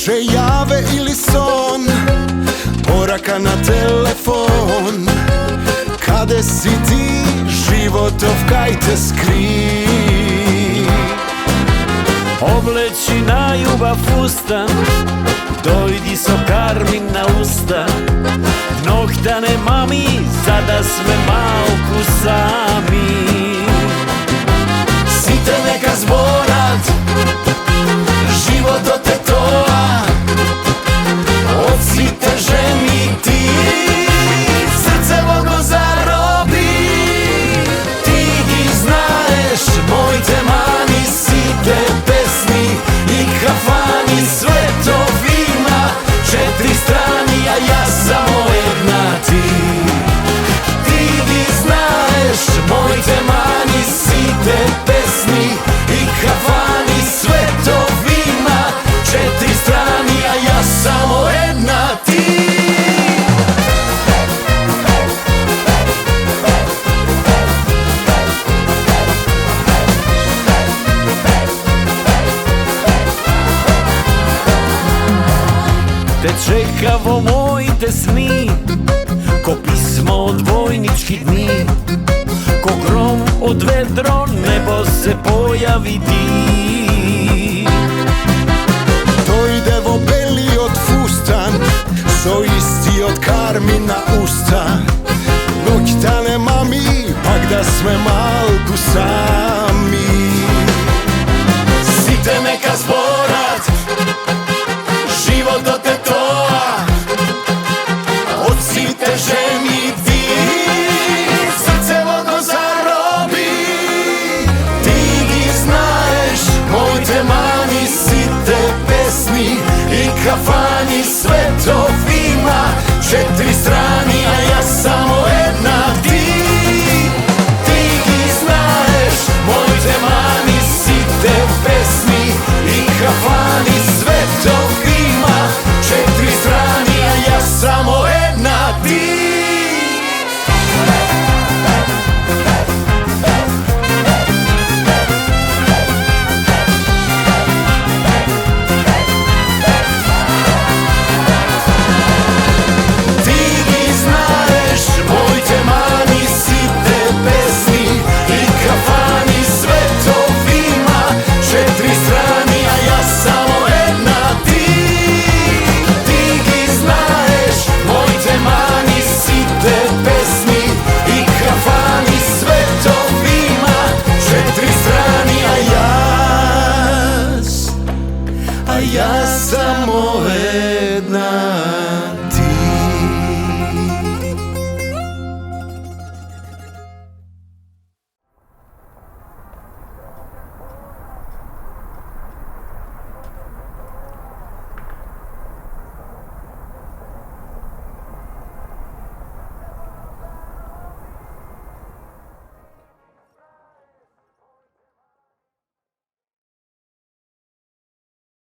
Teče jave ili son, poraka na telefon. Kade si ti, životov kaj te skri? Obleći na ljubav ustan, dojdi so karmin na usta. Nohtane mami, sada sme malku sami. Site neka zborat, život do te toa. Odsite ženi ti, srce mogo zarobi. Ti ih znaješ, moj te mani, site pesni i kafani. Sve to vina, 4 strani, a ja samo jedna ti. Ti ih znaješ, moj te mani, site pesni i kafani. Sve to vina, 4 strani, a ja samo jedna ti. Te čekavo moji te sni, ko pismo od vojničkih dni. Ko grom od vedro, nebo se pojavi ti. Dojdevo beli od fustan, so isti od karmina usta. Noktane mami, pak da sme malku sami. Site neka zborat, život do te toa. Odsite ženi ti, srce mogo zarobi. Ti ih znaješ, moj te mani, site pesni i kafani. Sve to vina, 4 strani, a ja samo jedna ti. Ti ih znaješ, moj te mani, site pesni i kafani. Sve to vina, 4 strani, a ja samo jedna ti. Ja samo